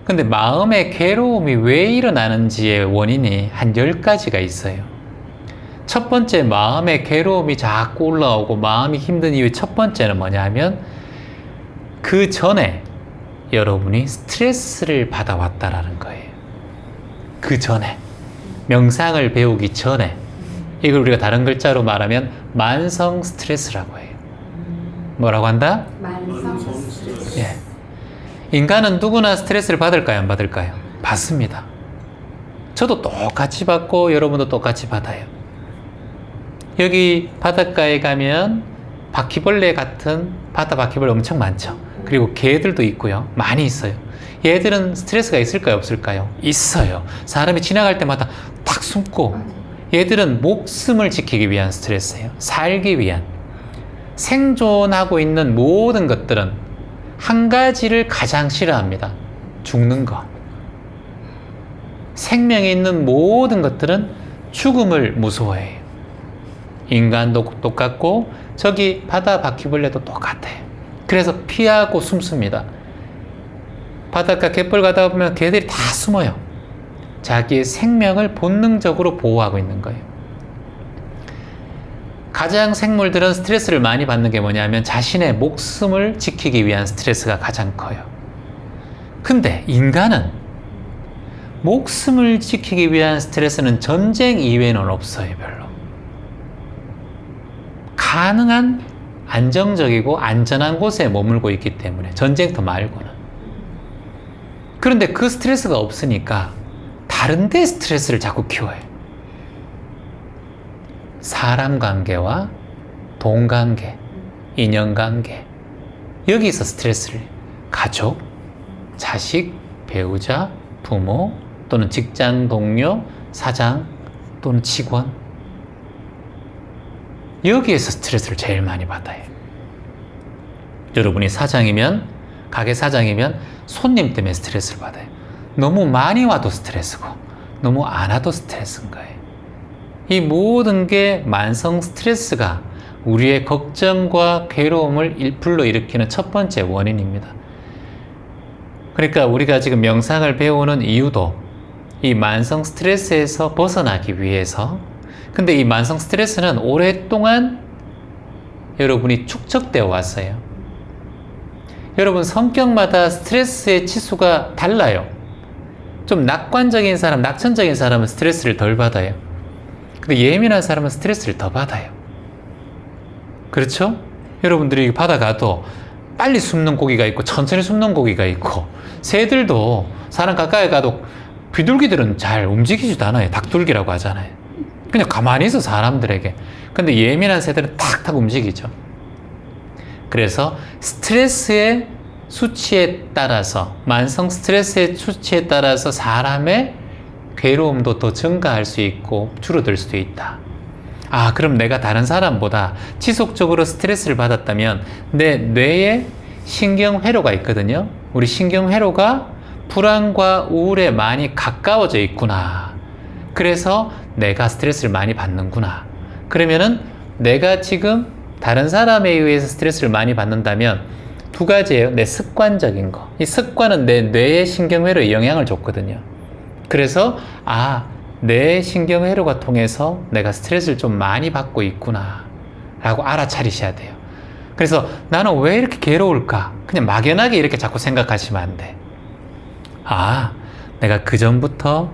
근데 마음의 괴로움이 왜 일어나는지의 원인이 한 10가지가 있어요. 첫 번째, 마음의 괴로움이 자꾸 올라오고 마음이 힘든 이유의 첫 번째는 뭐냐면 그 전에 여러분이 스트레스를 받아왔다라는 거예요. 그 전에, 명상을 배우기 전에, 이걸 우리가 다른 글자로 말하면 만성 스트레스라고 해요. 뭐라고 한다? 만성 스트레스. 예. 인간은 누구나 스트레스를 받을까요? 안 받을까요? 받습니다. 저도 똑같이 받고 여러분도 똑같이 받아요. 여기 바닷가에 가면 바퀴벌레 같은 바다 바퀴벌레 엄청 많죠. 그리고 개들도 있고요. 많이 있어요. 얘들은 스트레스가 있을까요? 없을까요? 있어요. 사람이 지나갈 때마다 탁 숨고, 얘들은 목숨을 지키기 위한 스트레스예요. 살기 위한. 생존하고 있는 모든 것들은 한 가지를 가장 싫어합니다. 죽는 거. 생명이 있는 모든 것들은 죽음을 무서워해요. 인간도 똑같고 저기 바다 바퀴벌레도 똑같아요. 그래서 피하고 숨습니다. 바닷가 갯벌 가다 보면 개들이 다 숨어요. 자기의 생명을 본능적으로 보호하고 있는 거예요. 가장 생물들은 스트레스를 많이 받는 게 뭐냐면 자신의 목숨을 지키기 위한 스트레스가 가장 커요. 근데 인간은 목숨을 지키기 위한 스트레스는 전쟁 이외에는 없어요, 별로. 가능한 안정적이고 안전한 곳에 머물고 있기 때문에, 전쟁터 말고는. 그런데 그 스트레스가 없으니까 다른 데 스트레스를 자꾸 키워요. 사람 관계와 돈 관계, 인연 관계, 여기서 스트레스를, 가족, 자식, 배우자, 부모, 또는 직장 동료, 사장, 또는 직원, 여기에서 스트레스를 제일 많이 받아요. 여러분이 사장이면, 가게 사장이면 손님 때문에 스트레스를 받아요. 너무 많이 와도 스트레스고 너무 안 와도 스트레스인 거예요. 이 모든 게 만성 스트레스가 우리의 걱정과 괴로움을 불러일으키는 첫 번째 원인입니다. 그러니까 우리가 지금 명상을 배우는 이유도 이 만성 스트레스에서 벗어나기 위해서. 근데 이 만성 스트레스는 오랫동안 여러분이 축적되어 왔어요. 여러분 성격마다 스트레스의 치수가 달라요. 좀 낙관적인 사람, 낙천적인 사람은 스트레스를 덜 받아요. 근데 예민한 사람은 스트레스를 더 받아요. 그렇죠? 여러분들이 바다 가도 빨리 숨는 고기가 있고 천천히 숨는 고기가 있고, 새들도 사람 가까이 가도 비둘기들은 잘 움직이지도 않아요. 닭둘기라고 하잖아요. 그냥 가만히 있어, 사람들에게. 근데 예민한 새들은 탁탁 움직이죠. 그래서 스트레스의 수치에 따라서, 만성 스트레스의 수치에 따라서 사람의 괴로움도 더 증가할 수 있고 줄어들 수도 있다. 아, 그럼 내가 다른 사람보다 지속적으로 스트레스를 받았다면 내 뇌에 신경회로가 있거든요. 우리 신경회로가 불안과 우울에 많이 가까워져 있구나. 그래서 내가 스트레스를 많이 받는구나. 그러면은 내가 지금 다른 사람에 의해서 스트레스를 많이 받는다면 두 가지예요. 내 습관적인 거. 이 습관은 내 뇌의 신경회로에 영향을 줬거든요. 그래서 내 신경회로가 통해서 내가 스트레스를 좀 많이 받고 있구나 라고 알아차리셔야 돼요. 그래서 나는 왜 이렇게 괴로울까? 그냥 막연하게 이렇게 자꾸 생각하시면 안 돼. 내가 그전부터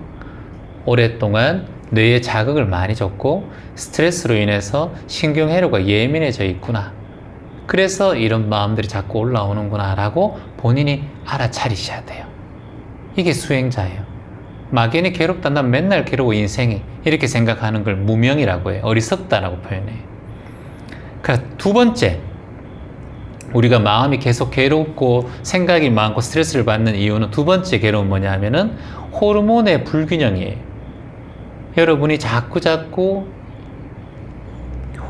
오랫동안 뇌에 자극을 많이 줬고 스트레스로 인해서 신경회로가 예민해져 있구나. 그래서 이런 마음들이 자꾸 올라오는구나 라고 본인이 알아차리셔야 돼요. 이게 수행자예요. 막연히 괴롭다, 난 맨날 괴로워 인생이, 이렇게 생각하는 걸 무명이라고 해요. 어리석다라고 표현해요. 그래서 두 번째, 우리가 마음이 계속 괴롭고 생각이 많고 스트레스를 받는 이유는, 두 번째 괴로움은 뭐냐면은 호르몬의 불균형이에요. 여러분이 자꾸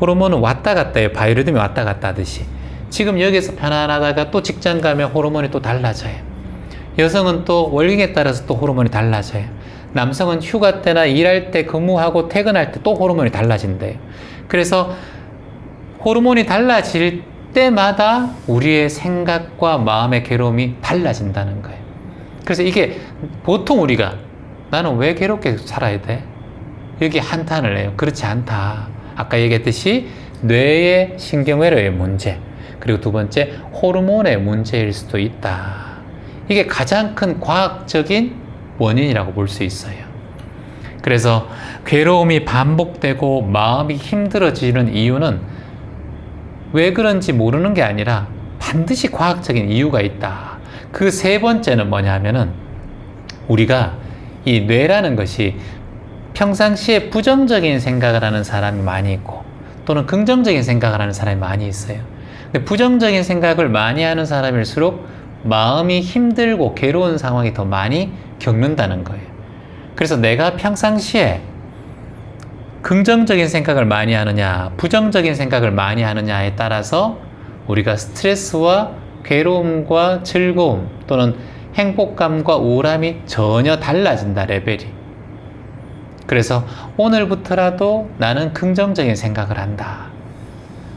호르몬은 왔다 갔다 해요. 바이오리듬이 왔다 갔다 하듯이. 지금 여기서 편안하다가 또 직장 가면 호르몬이 또 달라져요. 여성은 또 월경에 따라서 또 호르몬이 달라져요. 남성은 휴가 때나 일할 때, 근무하고 퇴근할 때 또 호르몬이 달라진대요. 그래서 호르몬이 달라질 때마다 우리의 생각과 마음의 괴로움이 달라진다는 거예요. 그래서 이게 보통 우리가 나는 왜 괴롭게 살아야 돼? 여기 한탄을 해요. 그렇지 않다. 아까 얘기했듯이 뇌의 신경회로의 문제, 그리고 두 번째 호르몬의 문제일 수도 있다. 이게 가장 큰 과학적인 원인이라고 볼 수 있어요. 그래서 괴로움이 반복되고 마음이 힘들어지는 이유는 왜 그런지 모르는 게 아니라 반드시 과학적인 이유가 있다. 그 세 번째는 뭐냐면은 우리가 이 뇌라는 것이 평상시에 부정적인 생각을 하는 사람이 많이 있고 또는 긍정적인 생각을 하는 사람이 많이 있어요. 근데 부정적인 생각을 많이 하는 사람일수록 마음이 힘들고 괴로운 상황이 더 많이 겪는다는 거예요. 그래서 내가 평상시에 긍정적인 생각을 많이 하느냐, 부정적인 생각을 많이 하느냐에 따라서 우리가 스트레스와 괴로움과 즐거움 또는 행복감과 우울함이 전혀 달라진다, 레벨이. 그래서 오늘부터라도 나는 긍정적인 생각을 한다.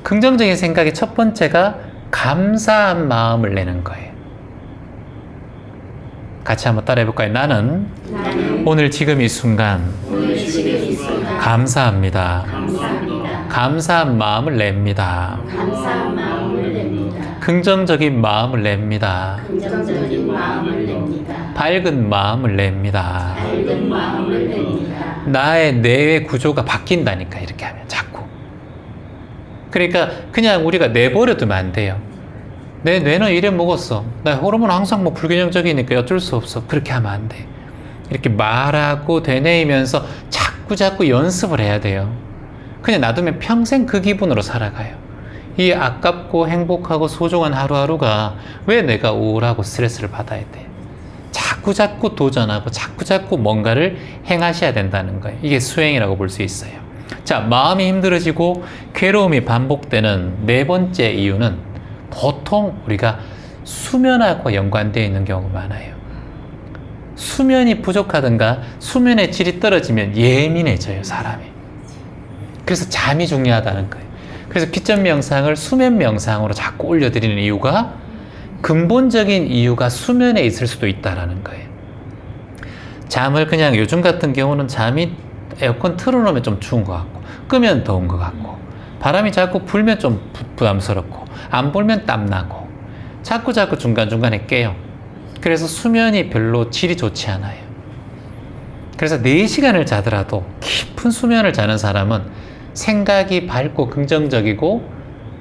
긍정적인 생각의 첫 번째가 감사한 마음을 내는 거예요. 같이 한번 따라해 볼까요? 나는 오늘 지금 이 순간 감사합니다. 감사한 마음을 냅니다. 긍정적인 마음을 냅니다. 밝은 마음을 냅니다. 나의 뇌의 구조가 바뀐다니까, 이렇게 하면 자꾸. 그러니까 그냥 우리가 내버려두면 안 돼요. 내 뇌는 이래 먹었어. 나 호르몬 항상 뭐 불균형적이니까 어쩔 수 없어. 그렇게 하면 안 돼. 이렇게 말하고 되뇌이면서 자꾸 연습을 해야 돼요. 그냥 놔두면 평생 그 기분으로 살아가요. 이 아깝고 행복하고 소중한 하루하루가 왜 내가 우울하고 스트레스를 받아야 돼? 자꾸 도전하고 자꾸 뭔가를 행하셔야 된다는 거예요. 이게 수행이라고 볼 수 있어요. 자, 마음이 힘들어지고 괴로움이 반복되는 네 번째 이유는 보통 우리가 수면하고 연관되어 있는 경우가 많아요. 수면이 부족하든가 수면의 질이 떨어지면 예민해져요, 사람이. 그래서 잠이 중요하다는 거예요. 그래서 기점 명상을 수면 명상으로 자꾸 올려드리는 이유가 근본적인 이유가 수면에 있을 수도 있다는 거예요. 잠을 그냥 요즘 같은 경우는 잠이 에어컨 틀어놓으면 좀 추운 것 같고 끄면 더운 것 같고 바람이 자꾸 불면 좀 부담스럽고 안 불면 땀나고 자꾸 중간중간에 깨요. 그래서 수면이 별로 질이 좋지 않아요. 그래서 4시간을 자더라도 깊은 수면을 자는 사람은 생각이 밝고 긍정적이고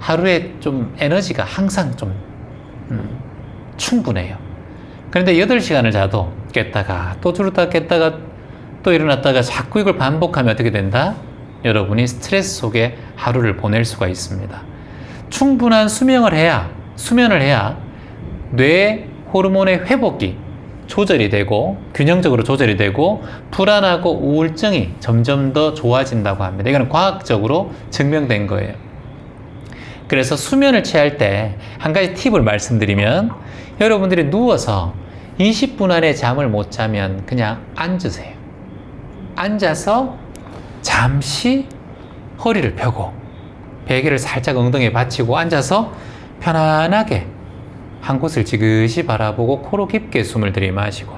하루에 좀 에너지가 항상 좀 충분해요. 그런데 8시간을 자도 깼다가 또 줄었다가 깼다가 또 일어났다가 자꾸 이걸 반복하면 어떻게 된다? 여러분이 스트레스 속에 하루를 보낼 수가 있습니다. 충분한 수면을 해야 뇌 호르몬의 회복이 조절이 되고 균형적으로 조절이 되고 불안하고 우울증이 점점 더 좋아진다고 합니다. 이거는 과학적으로 증명된 거예요. 그래서 수면을 취할 때 한 가지 팁을 말씀드리면 여러분들이 누워서 20분 안에 잠을 못 자면 그냥 앉으세요. 앉아서 잠시 허리를 펴고 베개를 살짝 엉덩이에 받치고 앉아서 편안하게 한 곳을 지그시 바라보고 코로 깊게 숨을 들이마시고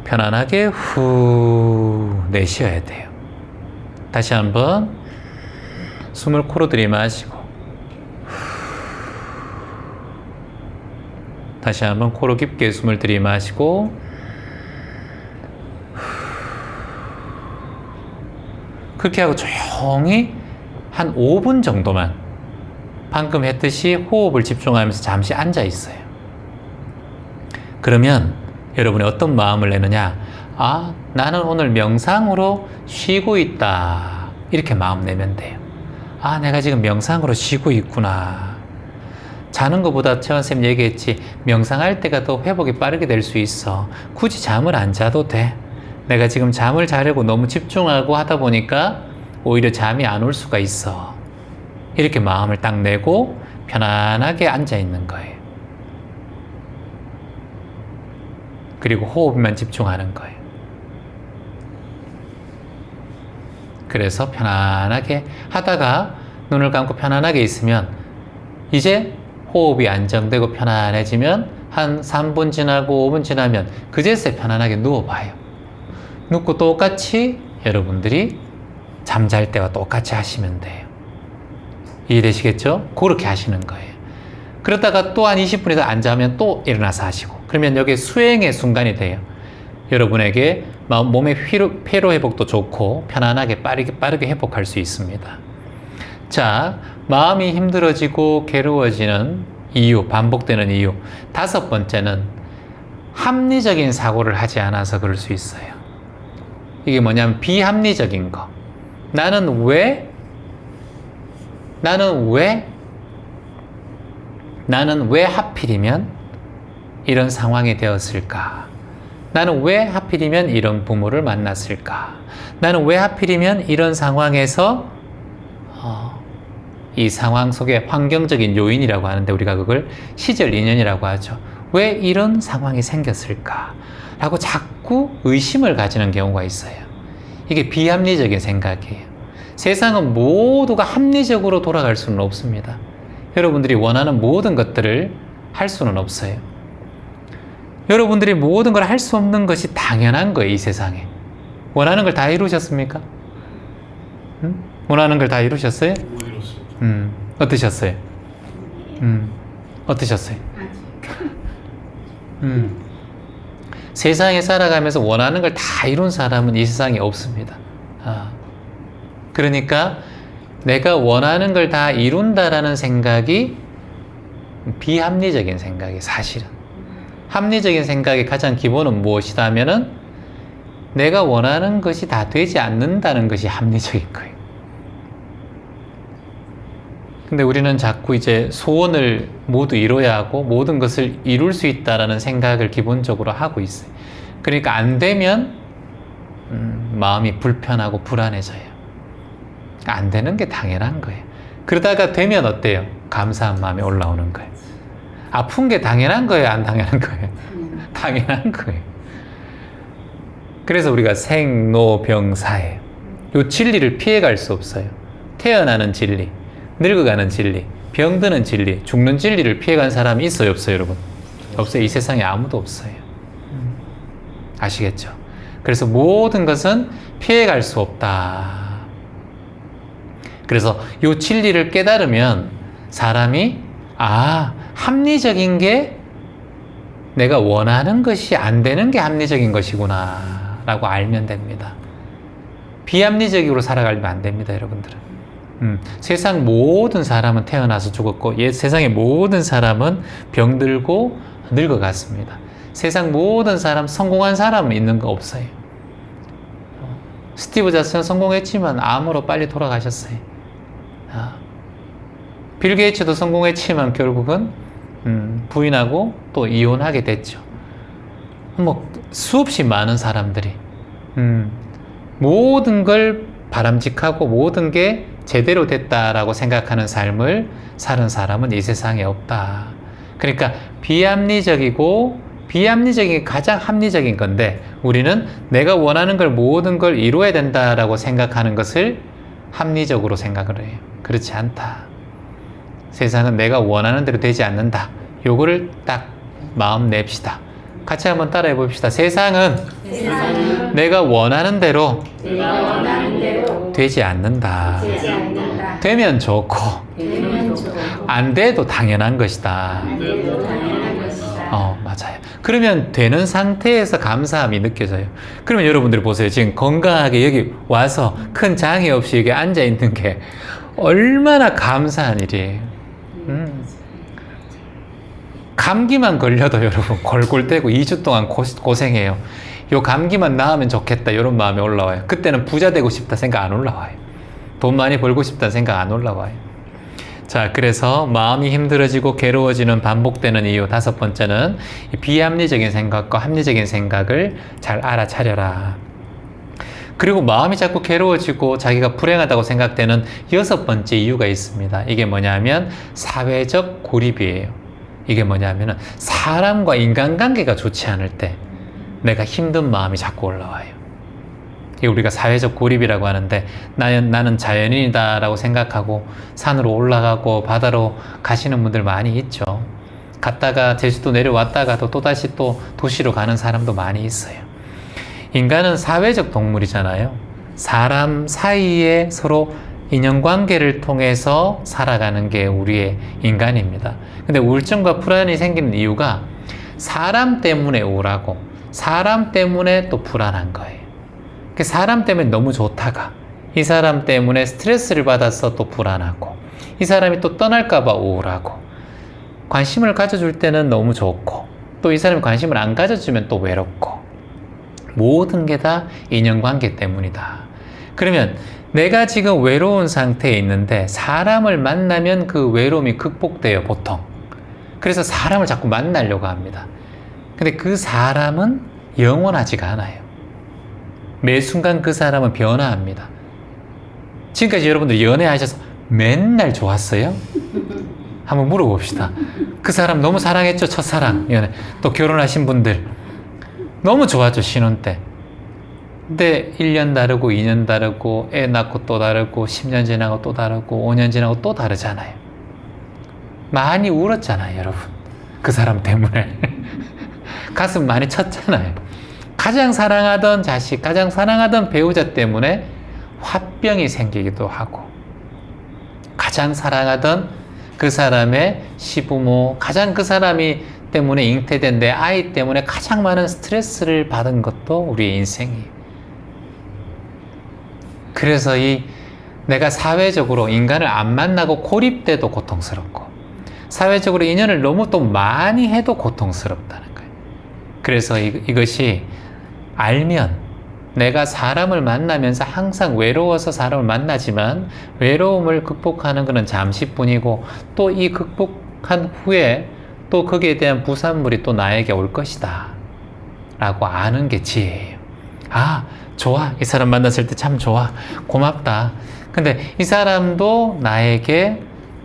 편안하게 후 내쉬어야 돼요. 다시 한번 숨을 코로 들이마시고 다시 한번 코로 깊게 숨을 들이마시고 그렇게 하고 조용히 한 5분 정도만 방금 했듯이 호흡을 집중하면서 잠시 앉아 있어요. 그러면 여러분이 어떤 마음을 내느냐? 아, 나는 오늘 명상으로 쉬고 있다. 이렇게 마음 내면 돼요. 아, 내가 지금 명상으로 쉬고 있구나. 자는 것보다 최원쌤 얘기했지, 명상할 때가 더 회복이 빠르게 될 수 있어. 굳이 잠을 안 자도 돼. 내가 지금 잠을 자려고 너무 집중하고 하다 보니까 오히려 잠이 안 올 수가 있어. 이렇게 마음을 딱 내고 편안하게 앉아 있는 거예요. 그리고 호흡만 집중하는 거예요. 그래서 편안하게 하다가 눈을 감고 편안하게 있으면 이제 호흡이 안정되고 편안해지면 한 3분 지나고 5분 지나면 그제서야 편안하게 누워봐요. 눕고 똑같이 여러분들이 잠잘 때와 똑같이 하시면 돼요. 이해되시겠죠? 그렇게 하시는 거예요. 그러다가 또 한 20분에서 안 자면 또 일어나서 하시고, 그러면 여기 수행의 순간이 돼요. 여러분에게 몸의 피로 회복도 좋고 편안하게 빠르게 회복할 수 있습니다. 자, 마음이 힘들어지고 괴로워지는 이유, 반복되는 이유. 5번째는 합리적인 사고를 하지 않아서 그럴 수 있어요. 이게 뭐냐면 비합리적인 거. 나는 왜 하필이면 이런 상황이 되었을까? 나는 왜 하필이면 이런 부모를 만났을까? 나는 왜 하필이면 이런 상황에서 이 상황 속에 환경적인 요인이라고 하는데 우리가 그걸 시절 인연이라고 하죠. 왜 이런 상황이 생겼을까? 라고 자꾸 의심을 가지는 경우가 있어요. 이게 비합리적인 생각이에요. 세상은 모두가 합리적으로 돌아갈 수는 없습니다. 여러분들이 원하는 모든 것들을 할 수는 없어요. 여러분들이 모든 걸 할 수 없는 것이 당연한 거예요, 이 세상에. 원하는 걸 다 이루셨습니까? 원하는 걸 다 이루셨어요? 못 이뤘습니다. 어떠셨어요? 어떠셨어요? 세상에 살아가면서 원하는 걸 다 이룬 사람은 이 세상에 없습니다. 그러니까 내가 원하는 걸 다 이룬다라는 생각이 비합리적인 생각이 사실은. 합리적인 생각의 가장 기본은 무엇이다 하면은 내가 원하는 것이 다 되지 않는다는 것이 합리적인 거예요. 근데 우리는 자꾸 이제 소원을 모두 이뤄야 하고 모든 것을 이룰 수 있다라는 생각을 기본적으로 하고 있어요. 그러니까 안 되면 마음이 불편하고 불안해져요. 안 되는 게 당연한 거예요. 그러다가 되면 어때요? 감사한 마음이 올라오는 거예요. 아픈 게 당연한 거예요? 안 당연한 거예요? 당연한 거예요. 그래서 우리가 생로병사예요. 이 진리를 피해갈 수 없어요. 태어나는 진리, 늙어가는 진리, 병드는 진리, 죽는 진리를 피해간 사람이 있어요, 없어요, 여러분? 없어요. 이 세상에 아무도 없어요. 아시겠죠? 그래서 모든 것은 피해갈 수 없다. 그래서 이 진리를 깨달으면 사람이 합리적인 게 내가 원하는 것이 안 되는 게 합리적인 것이구나 라고 알면 됩니다. 비합리적으로 살아가면 안 됩니다, 여러분들은. 세상 모든 사람은 태어나서 죽었고 세상의 모든 사람은 병들고 늙어갔습니다. 세상 모든 사람, 성공한 사람은 있는 거 없어요. 스티브 잡스는 성공했지만 암으로 빨리 돌아가셨어요. 빌 게이츠도 성공했지만 결국은 부인하고 또 이혼하게 됐죠. 수없이 많은 사람들이 모든 걸 바람직하고 모든 게 제대로 됐다라고 생각하는 삶을 사는 사람은 이 세상에 없다. 그러니까 비합리적이고 비합리적인 게 가장 합리적인 건데 우리는 내가 원하는 걸 모든 걸 이루어야 된다라고 생각하는 것을 합리적으로 생각을 해요. 그렇지 않다. 세상은 내가 원하는 대로 되지 않는다. 요거를 딱 마음 냅시다. 같이 한번 따라해 봅시다. 세상은 내가 원하는 대로 되지 않는다. 되면 좋고 안 돼도 당연한 것이다. 맞아요. 그러면 되는 상태에서 감사함이 느껴져요. 그러면 여러분들 보세요. 지금 건강하게 여기 와서 큰 장애 없이 여기 앉아 있는 게 얼마나 감사한 일이에요. 감기만 걸려도 여러분 골골대고 2주 동안 고생해요. 요 감기만 나으면 좋겠다 이런 마음이 올라와요. 그때는 부자 되고 싶다 생각 안 올라와요. 돈 많이 벌고 싶다 생각 안 올라와요. 자, 그래서 마음이 힘들어지고 괴로워지는 반복되는 이유 5번째는 비합리적인 생각과 합리적인 생각을 잘 알아차려라. 그리고 마음이 자꾸 괴로워지고 자기가 불행하다고 생각되는 6번째 이유가 있습니다. 이게 뭐냐면 사회적 고립이에요. 이게 뭐냐면 사람과 인간관계가 좋지 않을 때 내가 힘든 마음이 자꾸 올라와요. 이게 우리가 사회적 고립이라고 하는데 나는 자연인이다 라고 생각하고 산으로 올라가고 바다로 가시는 분들 많이 있죠. 갔다가 제주도 내려왔다가도 또다시 또 도시로 가는 사람도 많이 있어요. 인간은 사회적 동물이잖아요. 사람 사이에 서로 인연관계를 통해서 살아가는 게 우리의 인간입니다. 근데 우울증과 불안이 생기는 이유가 사람 때문에 우울하고 사람 때문에 또 불안한 거예요. 사람 때문에 너무 좋다가 이 사람 때문에 스트레스를 받아서 또 불안하고 이 사람이 또 떠날까 봐 우울하고 관심을 가져줄 때는 너무 좋고 또 이 사람이 관심을 안 가져주면 또 외롭고 모든 게 다 인연관계 때문이다. 그러면 내가 지금 외로운 상태에 있는데 사람을 만나면 그 외로움이 극복돼요, 보통. 그래서 사람을 자꾸 만나려고 합니다. 근데 그 사람은 영원하지가 않아요. 매 순간 그 사람은 변화합니다. 지금까지 여러분들 연애하셔서 맨날 좋았어요? 한번 물어봅시다. 그 사람 너무 사랑했죠? 첫사랑 연애. 또 결혼하신 분들 너무 좋았죠? 신혼 때. 근데 1년 다르고 2년 다르고 애 낳고 또 다르고 10년 지나고 또 다르고 5년 지나고 또 다르잖아요. 많이 울었잖아요, 여러분. 그 사람 때문에. 가슴 많이 쳤잖아요. 가장 사랑하던 자식, 가장 사랑하던 배우자 때문에 화병이 생기기도 하고 가장 사랑하던 그 사람의 시부모, 가장 그 사람이 때문에 잉태된 내 아이 때문에 가장 많은 스트레스를 받은 것도 우리의 인생이에요. 그래서 내가 사회적으로 인간을 안 만나고 고립돼도 고통스럽고 사회적으로 인연을 너무 또 많이 해도 고통스럽다는 거예요. 그래서 이것이 알면 내가 사람을 만나면서 항상 외로워서 사람을 만나지만 외로움을 극복하는 것은 잠시뿐이고 또 이 극복한 후에 또 거기에 대한 부산물이 또 나에게 올 것이다 라고 아는 게 지혜예요. 아, 좋아. 이 사람 만났을 때 참 좋아. 고맙다. 근데 이 사람도 나에게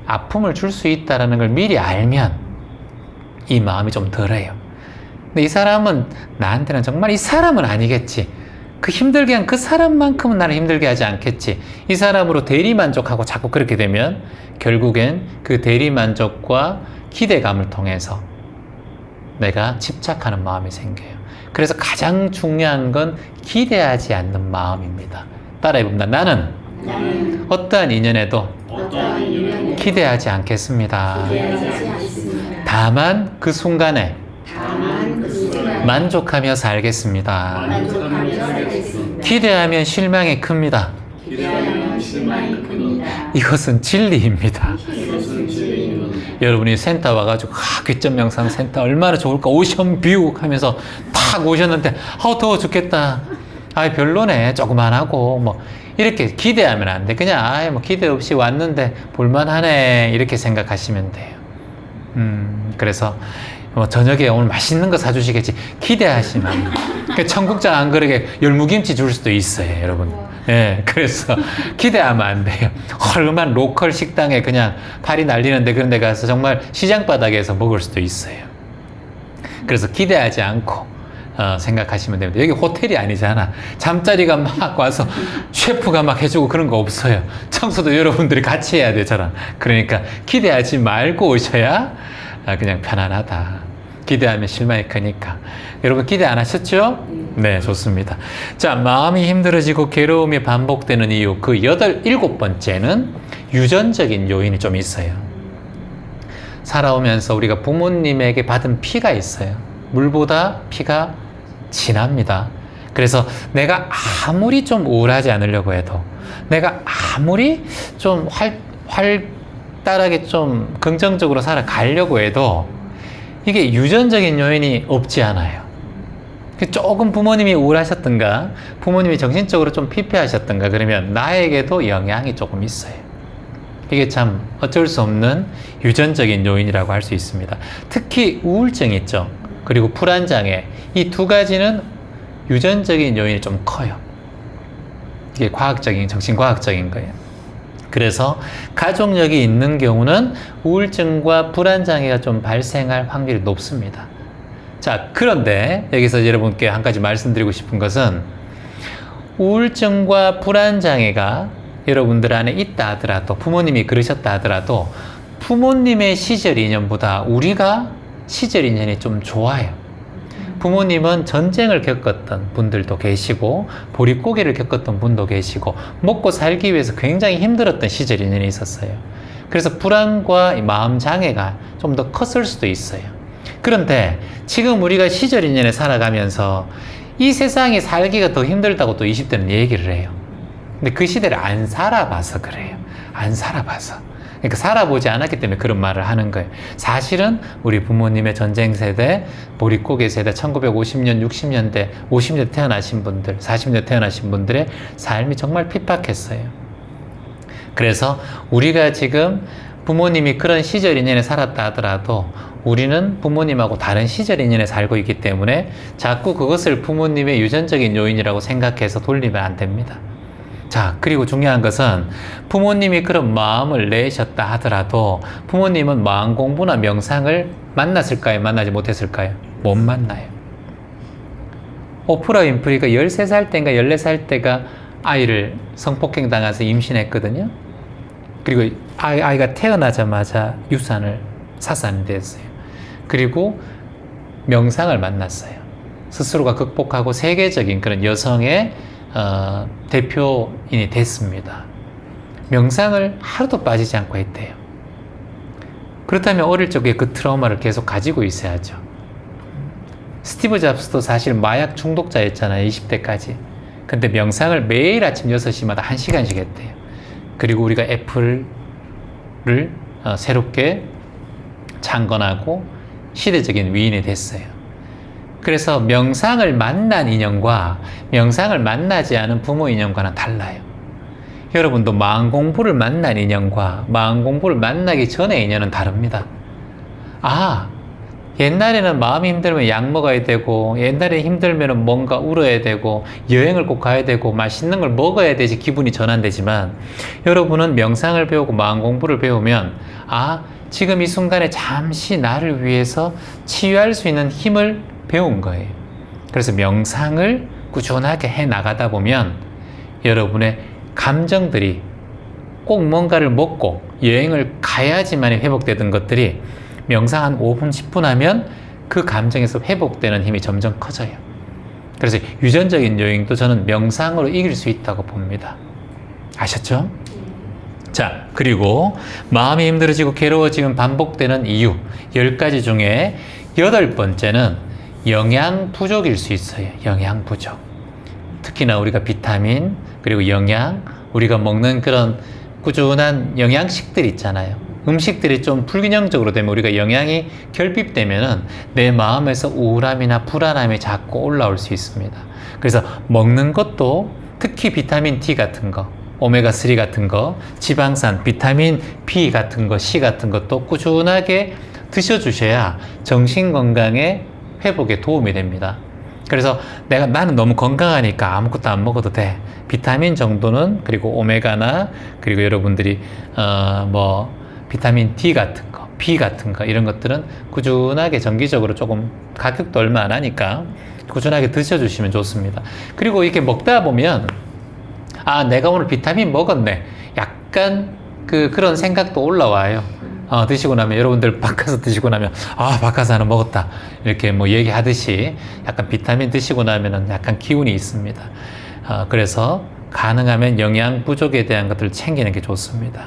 아픔을 줄 수 있다는 걸 미리 알면 이 마음이 좀 덜해요. 근데 이 사람은 나한테는 정말 이 사람은 아니겠지. 그 힘들게 한 그 사람만큼은 나를 힘들게 하지 않겠지. 이 사람으로 대리만족하고 자꾸 그렇게 되면 결국엔 그 대리만족과 기대감을 통해서 내가 집착하는 마음이 생겨요. 그래서 가장 중요한 건 기대하지 않는 마음입니다. 따라해봅니다. 나는 어떠한 인연에도 기대하지 않겠습니다. 다만 그 순간에 만족하며 살겠습니다. 기대하면 실망이 큽니다. 이것은 진리입니다. 여러분이 센터 와가지고 귀점 명상 센터 얼마나 좋을까 오션뷰 하면서 탁 오셨는데 더워 죽겠다. 별로네. 조그만하고 뭐 이렇게 기대하면 안 돼. 그냥 뭐 기대 없이 왔는데 볼만하네 이렇게 생각하시면 돼요. 그래서 뭐 저녁에 오늘 맛있는 거 사주시겠지 기대하시면 청국장 안 그러게 열무김치 줄 수도 있어요, 여러분. 예, 그래서 기대하면 안 돼요. 헐만 로컬 식당에 그냥 팔이 날리는데 그런 데 가서 정말 시장 바닥에서 먹을 수도 있어요. 그래서 기대하지 않고 생각하시면 됩니다. 여기 호텔이 아니잖아. 잠자리가 막 와서 셰프가 막 해주고 그런 거 없어요. 청소도 여러분들이 같이 해야 되잖아. 그러니까 기대하지 말고 오셔야 그냥 편안하다. 기대하면 실망이 크니까. 여러분 기대 안 하셨죠? 네, 좋습니다. 자, 마음이 힘들어지고 괴로움이 반복되는 이유 그 7번째는 유전적인 요인이 좀 있어요. 살아오면서 우리가 부모님에게 받은 피가 있어요. 물보다 피가 진합니다. 그래서 내가 아무리 좀 우울하지 않으려고 해도 내가 아무리 좀 활달하게 좀 긍정적으로 살아가려고 해도 이게 유전적인 요인이 없지 않아요. 조금 부모님이 우울하셨던가 부모님이 정신적으로 좀 피폐하셨던가 그러면 나에게도 영향이 조금 있어요. 이게 참 어쩔 수 없는 유전적인 요인이라고 할 수 있습니다. 특히 우울증 있죠. 그리고 불안장애 이 두 가지는 유전적인 요인이 좀 커요. 이게 정신과학적인 거예요. 그래서 가족력이 있는 경우는 우울증과 불안장애가 좀 발생할 확률이 높습니다. 자, 그런데 여기서 여러분께 한 가지 말씀드리고 싶은 것은 우울증과 불안장애가 여러분들 안에 있다 하더라도 부모님이 그러셨다 하더라도 부모님의 시절 인연보다 우리가 시절 인연이 좀 좋아요. 부모님은 전쟁을 겪었던 분들도 계시고 보릿고개를 겪었던 분도 계시고 먹고 살기 위해서 굉장히 힘들었던 시절 인연이 있었어요. 그래서 불안과 마음 장애가 좀 더 컸을 수도 있어요. 그런데 지금 우리가 시절 인연에 살아가면서 이 세상이 살기가 더 힘들다고 또 20대는 얘기를 해요. 근데 그 시대를 안 살아봐서 그래요. 안 살아봐서. 그러니까 살아보지 않았기 때문에 그런 말을 하는 거예요. 사실은 우리 부모님의 전쟁 세대, 보릿고개 세대, 1950년, 60년대, 50년대 태어나신 분들, 40년대 태어나신 분들의 삶이 정말 핍박했어요. 그래서 우리가 지금 부모님이 그런 시절 인연에 살았다 하더라도 우리는 부모님하고 다른 시절 인연에 살고 있기 때문에 자꾸 그것을 부모님의 유전적인 요인이라고 생각해서 돌리면 안 됩니다. 자, 그리고 중요한 것은 부모님이 그런 마음을 내셨다 하더라도 부모님은 마음 공부나 명상을 만났을까요? 만나지 못했을까요? 못 만나요. 오프라 윈프리가 13살 때인가 14살 때가 아이를 성폭행 당해서 임신했거든요. 그리고 아이가 태어나자마자 유산을 사산됐어요. 그리고 명상을 만났어요. 스스로가 극복하고 세계적인 그런 여성의 대표인이 됐습니다. 명상을 하루도 빠지지 않고 했대요. 그렇다면 어릴 적에 그 트라우마를 계속 가지고 있어야죠. 스티브 잡스도 사실 마약 중독자였잖아요. 20대까지. 근데 명상을 매일 아침 6시마다 1시간씩 했대요. 그리고 우리가 애플을 새롭게 창건하고 시대적인 위인이 됐어요. 그래서 명상을 만난 인연과 명상을 만나지 않은 부모 인연과는 달라요. 여러분도 마음 공부를 만난 인연과 마음 공부를 만나기 전의 인연은 다릅니다. 옛날에는 마음이 힘들면 약 먹어야 되고, 옛날에 힘들면 뭔가 울어야 되고, 여행을 꼭 가야 되고, 맛있는 걸 먹어야 되지 기분이 전환되지만, 여러분은 명상을 배우고 마음 공부를 배우면, 지금 이 순간에 잠시 나를 위해서 치유할 수 있는 힘을 배운 거예요. 그래서 명상을 꾸준하게 해 나가다 보면, 여러분의 감정들이 꼭 뭔가를 먹고 여행을 가야지만 회복되던 것들이 명상 한 5분, 10분 하면 그 감정에서 회복되는 힘이 점점 커져요. 그래서 유전적인 요인도 저는 명상으로 이길 수 있다고 봅니다. 아셨죠? 자, 그리고 마음이 힘들어지고 괴로워지면 반복되는 이유 10가지 중에 8번째는 영양 부족일 수 있어요. 영양 부족. 특히나 우리가 비타민, 그리고 영양, 우리가 먹는 그런 꾸준한 영양식들 있잖아요. 음식들이 좀 불균형적으로 되면 우리가 영양이 결핍되면은 내 마음에서 우울함이나 불안함이 자꾸 올라올 수 있습니다. 그래서 먹는 것도 특히 비타민 D 같은 거, 오메가3 같은 거, 지방산, 비타민 B 같은 거, C 같은 것도 꾸준하게 드셔주셔야 정신건강의 회복에 도움이 됩니다. 그래서 나는 너무 건강하니까 아무것도 안 먹어도 돼. 비타민 정도는, 그리고 오메가나, 그리고 여러분들이 비타민 D 같은 거, B 같은 거, 이런 것들은 꾸준하게 정기적으로 조금 가격도 얼마 안 하니까 꾸준하게 드셔주시면 좋습니다. 그리고 이렇게 먹다 보면 내가 오늘 비타민 먹었네. 약간 그런 생각도 올라와요. 드시고 나면, 여러분들 바카스 드시고 나면, 바카스 하나 먹었다. 이렇게 얘기하듯이 약간 비타민 드시고 나면은 약간 기운이 있습니다. 그래서 가능하면 영양 부족에 대한 것들을 챙기는 게 좋습니다.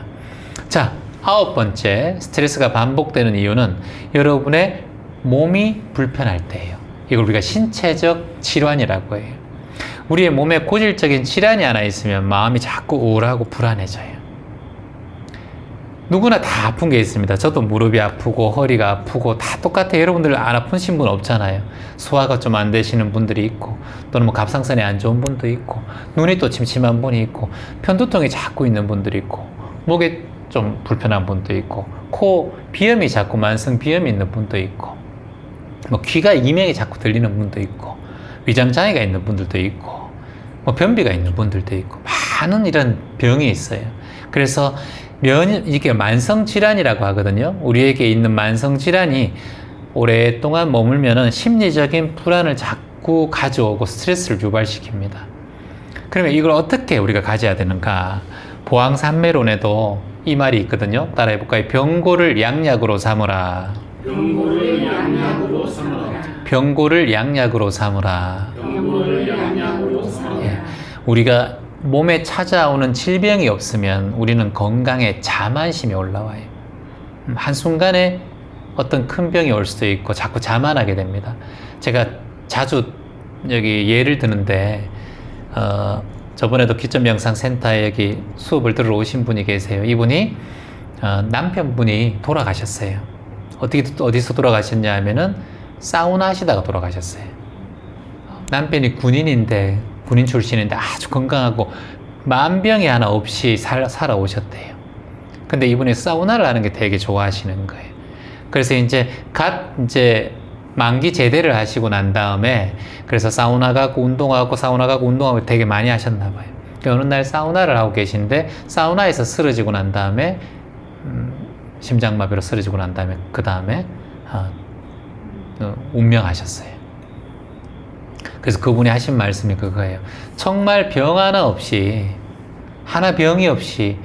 자, 9번째, 스트레스가 반복되는 이유는 여러분의 몸이 불편할 때예요. 이걸 우리가 신체적 질환이라고 해요. 우리의 몸에 고질적인 질환이 하나 있으면 마음이 자꾸 우울하고 불안해져요. 누구나 다 아픈 게 있습니다. 저도 무릎이 아프고 허리가 아프고 다 똑같아요. 여러분들 안 아프신 분 없잖아요. 소화가 좀 안 되시는 분들이 있고, 또는 갑상선이 안 좋은 분도 있고, 눈이 또 침침한 분이 있고, 편두통이 자꾸 있는 분들이 있고, 목에 좀 불편한 분도 있고, 코 비염이 자꾸 만성 비염이 있는 분도 있고, 귀가 이명이 자꾸 들리는 분도 있고, 위장 장애가 있는 분들도 있고, 변비가 있는 분들도 있고, 많은 이런 병이 있어요. 그래서 이게 만성질환이라고 하거든요. 우리에게 있는 만성질환이 오랫동안 머물면은 심리적인 불안을 자꾸 가져오고 스트레스를 유발시킵니다. 그러면 이걸 어떻게 우리가 가져야 되는가? 보왕산매론에도 이 말이 있거든요. 따라해볼까요? 병고를 양약으로 삼으라. 병고를 양약으로 삼으라. 병고를 양약으로 삼으라. 병고를 양약으로 삼으라. 예. 우리가 몸에 찾아오는 질병이 없으면 우리는 건강에 자만심이 올라와요. 한순간에 어떤 큰 병이 올 수도 있고 자꾸 자만하게 됩니다. 제가 자주 여기 예를 드는데 저번에도 기점명상센터에 여기 수업을 들으러 오신 분이 계세요. 이분이 남편분이 돌아가셨어요. 어디서 돌아가셨냐 하면은 사우나 하시다가 돌아가셨어요. 남편이 군인 출신인데 아주 건강하고 만병이 하나 없이 살아오셨대요. 근데 이분이 사우나를 하는 게 되게 좋아하시는 거예요. 그래서 이제 만기 제대를 하시고 난 다음에 그래서 사우나 가고 운동하고 되게 많이 하셨나 봐요. 어느 날 사우나를 하고 계신데 사우나에서 쓰러지고 난 다음에 심장마비로 쓰러지고 난 다음에 그 다음에 운명하셨어요. 그래서 그분이 하신 말씀이 그거예요. 정말 병 하나 없이 병이 없이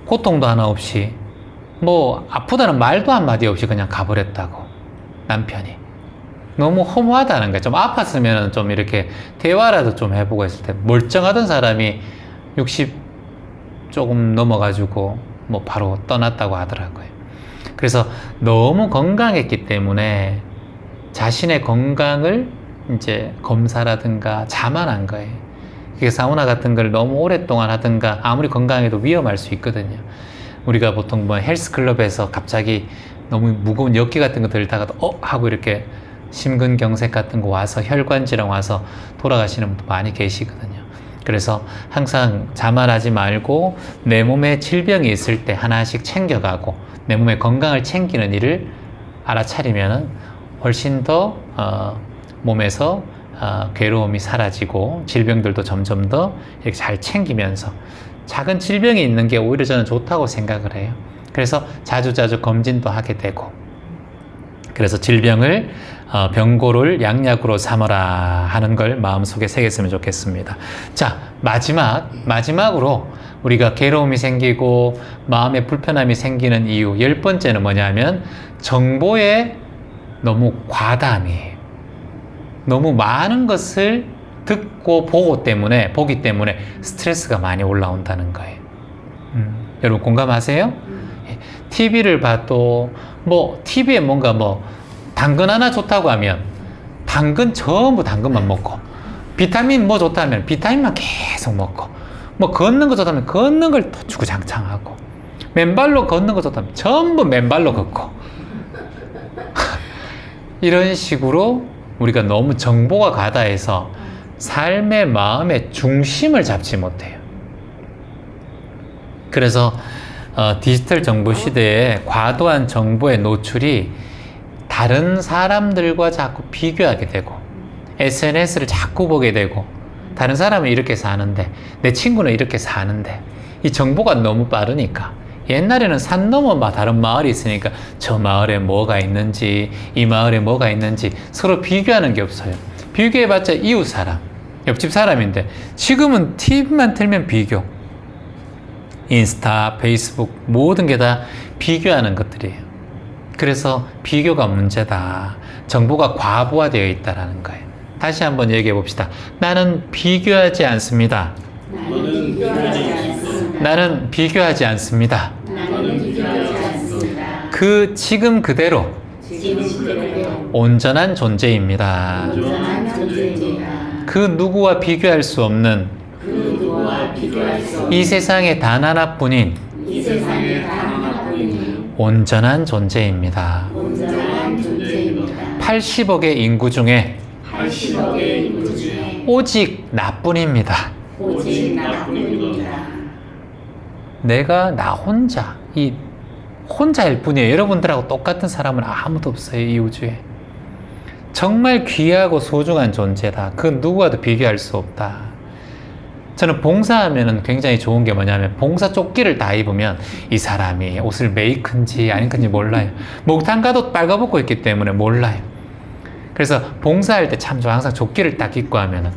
고통도 하나 없이 뭐 아프다는 말도 한마디 없이 그냥 가버렸다고. 남편이 너무 허무하다는 거예요. 좀 아팠으면 좀 이렇게 대화라도 좀 해보고 했을 때 멀쩡하던 사람이 60 조금 넘어가지고 뭐 바로 떠났다고 하더라고요. 그래서 너무 건강했기 때문에 자신의 건강을 이제 검사라든가 자만한 거예요. 그게 사우나 같은 걸 너무 오랫동안 하든가 아무리 건강해도 위험할 수 있거든요. 우리가 보통 뭐 헬스클럽에서 갑자기 너무 무거운 역기 같은 거 들다가도 하고 이렇게 심근경색 같은 거 와서 혈관질환 와서 돌아가시는 분도 많이 계시거든요. 그래서 항상 자만하지 말고 내 몸에 질병이 있을 때 하나씩 챙겨가고 내 몸의 건강을 챙기는 일을 알아차리면 훨씬 더 몸에서 괴로움이 사라지고 질병들도 점점 더 이렇게 잘 챙기면서 작은 질병이 있는 게 오히려 저는 좋다고 생각을 해요. 그래서 자주자주 검진도 하게 되고 그래서 질병을 병고를 양약으로 삼어라 하는 걸 마음속에 새겼으면 좋겠습니다. 자, 마지막으로 우리가 괴로움이 생기고 마음에 불편함이 생기는 이유 10번째는 뭐냐면 정보에 너무 과다함이에요. 너무 많은 것을 듣고 보기 때문에 스트레스가 많이 올라온다는 거예요. 여러분 공감하세요? TV를 봐도 TV에 뭔가 당근 하나 좋다고 하면 전부 당근만 먹고 비타민 좋다 하면 비타민만 계속 먹고 걷는 거 좋다면 걷는 걸 또 주구장창하고 맨발로 걷는 거 좋다면 전부 맨발로 걷고 이런 식으로 우리가 너무 정보가 과다해서 삶의 마음의 중심을 잡지 못해요. 그래서 디지털 정보 시대에 과도한 정보의 노출이 다른 사람들과 자꾸 비교하게 되고 SNS를 자꾸 보게 되고 다른 사람은 이렇게 사는데 내 친구는 이렇게 사는데 이 정보가 너무 빠르니까 옛날에는 산 넘어 다른 마을이 있으니까 저 마을에 뭐가 있는지 이 마을에 뭐가 있는지 서로 비교하는 게 없어요. 비교해봤자 이웃 사람, 옆집 사람인데 지금은 TV만 틀면 비교. 인스타, 페이스북 모든 게 다 비교하는 것들이에요. 그래서 비교가 문제다. 정보가 과부하되어 있다는 거예요. 다시 한번 얘기해 봅시다. 나는 비교하지 않습니다. 나는 비교하지 않습니다. 그 지금 그대로 온전한 존재입니다. 그 누구와 비교할 수 없는 이 세상에 단 하나뿐인 온전한 존재입니다. 80억의 인구 중에 오직 나뿐입니다. 내가 나 혼자일 뿐이에요. 여러분들하고 똑같은 사람은 아무도 없어요. 이 우주에. 정말 귀하고 소중한 존재다. 그 누구와도 비교할 수 없다. 저는 봉사하면 굉장히 좋은 게 뭐냐면 봉사 조끼를 다 입으면 이 사람이 옷을 메이크인지 아닌 건지 몰라요. 목탕 가도 빨가벗고 있기 때문에 몰라요. 그래서 봉사할 때 참 좋아. 항상 조끼를 딱 입고 하면은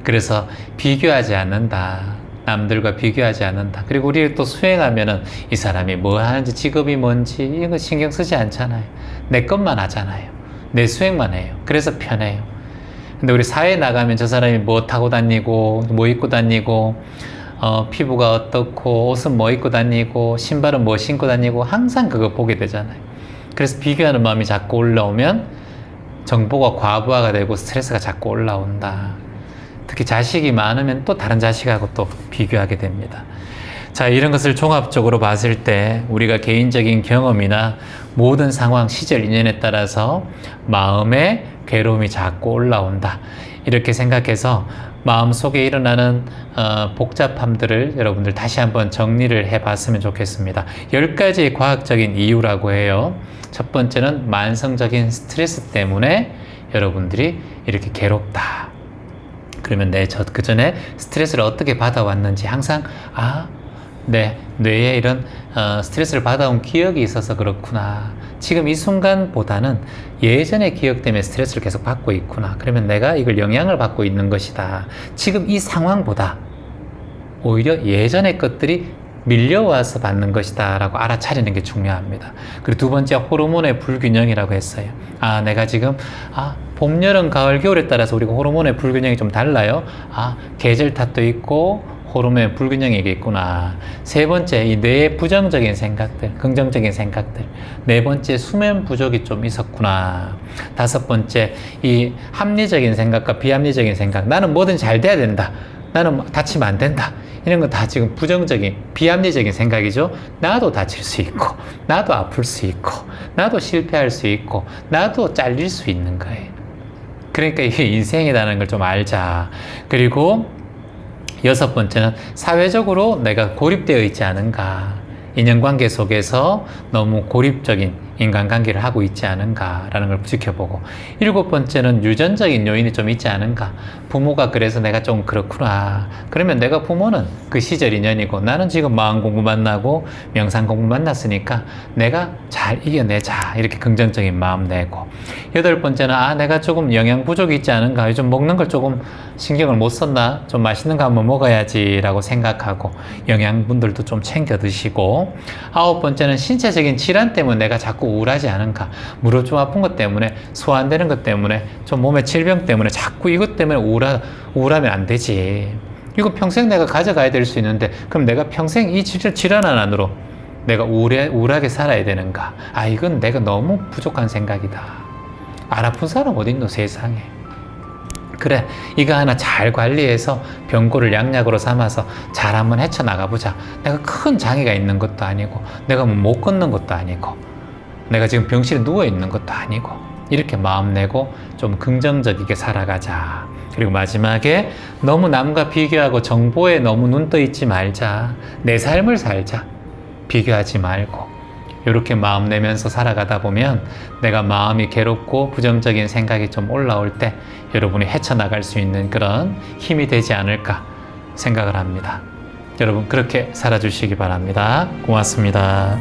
그래서 비교하지 않는다. 남들과 비교하지 않는다. 그리고 우리 또 수행하면은 이 사람이 뭐 하는지, 직업이 뭔지 이런 거 신경 쓰지 않잖아요. 내 것만 하잖아요. 내 수행만 해요. 그래서 편해요. 근데 우리 사회에 나가면 저 사람이 뭐 타고 다니고, 뭐 입고 다니고, 피부가 어떻고, 옷은 뭐 입고 다니고, 신발은 뭐 신고 다니고, 항상 그거 보게 되잖아요. 그래서 비교하는 마음이 자꾸 올라오면 정보가 과부하가 되고 스트레스가 자꾸 올라온다. 특히 자식이 많으면 또 다른 자식하고 또 비교하게 됩니다. 자, 이런 것을 종합적으로 봤을 때 우리가 개인적인 경험이나 모든 상황, 시절, 인연에 따라서 마음의 괴로움이 자꾸 올라온다. 이렇게 생각해서 마음속에 일어나는 복잡함들을 여러분들 다시 한번 정리를 해봤으면 좋겠습니다. 10가지의 과학적인 이유라고 해요. 첫 번째는 만성적인 스트레스 때문에 여러분들이 이렇게 괴롭다. 그러면 그 전에 스트레스를 어떻게 받아왔는지 항상 내 뇌에 이런 스트레스를 받아온 기억이 있어서 그렇구나. 지금 이 순간보다는 예전의 기억 때문에 스트레스를 계속 받고 있구나. 그러면 내가 이걸 영향을 받고 있는 것이다. 지금 이 상황보다 오히려 예전의 것들이 밀려와서 받는 것이다 라고 알아차리는 게 중요합니다. 그리고 두 번째, 호르몬의 불균형이라고 했어요. 내가 지금 봄, 여름, 가을, 겨울에 따라서 우리가 호르몬의 불균형이 좀 달라요. 계절 탓도 있고 호르몬의 불균형이 있구나. 세 번째, 이 뇌의 부정적인 생각들, 긍정적인 생각들. 네 번째, 수면 부족이 좀 있었구나. 다섯 번째, 이 합리적인 생각과 비합리적인 생각. 나는 뭐든 잘 돼야 된다. 나는 다치면 안 된다. 이런 건 다 지금 부정적인, 비합리적인 생각이죠. 나도 다칠 수 있고, 나도 아플 수 있고, 나도 실패할 수 있고, 나도 잘릴 수 있는 거예요. 그러니까 이게 인생이라는 걸 좀 알자. 그리고 여섯 번째는 사회적으로 내가 고립되어 있지 않은가. 인연관계 속에서 너무 고립적인 인간관계를 하고 있지 않은가라는 걸 지켜보고, 일곱 번째는 유전적인 요인이 좀 있지 않은가. 부모가 그래서 내가 좀 그렇구나. 그러면 내가 부모는 그 시절 인연이고 나는 지금 마음 공부 만나고 명상 공부 만났으니까 내가 잘 이겨내자. 이렇게 긍정적인 마음 내고, 여덟 번째는 내가 조금 영양 부족이 있지 않은가. 요즘 먹는 걸 조금 신경을 못 썼나. 좀 맛있는 거 한번 먹어야지 라고 생각하고 영양분들도 좀 챙겨 드시고, 아홉 번째는 신체적인 질환 때문에 내가 자꾸 우울하지 않은가. 무릎 좀 아픈 것 때문에, 소화 안 되는 것 때문에, 좀 몸의 질병 때문에 자꾸 이것 때문에 우울하면 안 되지. 이거 평생 내가 가져가야 될 수 있는데 그럼 내가 평생 이 질환 안으로 내가 우울하게 살아야 되는가. 이건 내가 너무 부족한 생각이다. 안 아픈 사람 어딨노 세상에. 그래, 이거 하나 잘 관리해서 병고를 양약으로 삼아서 잘 한번 헤쳐나가보자. 내가 큰 장애가 있는 것도 아니고, 내가 뭐 못 걷는 것도 아니고, 내가 지금 병실에 누워있는 것도 아니고, 이렇게 마음 내고 좀 긍정적이게 살아가자. 그리고 마지막에 너무 남과 비교하고 정보에 너무 눈 떠 있지 말자. 내 삶을 살자. 비교하지 말고. 이렇게 마음 내면서 살아가다 보면 내가 마음이 괴롭고 부정적인 생각이 좀 올라올 때 여러분이 헤쳐나갈 수 있는 그런 힘이 되지 않을까 생각을 합니다. 여러분 그렇게 살아주시기 바랍니다. 고맙습니다.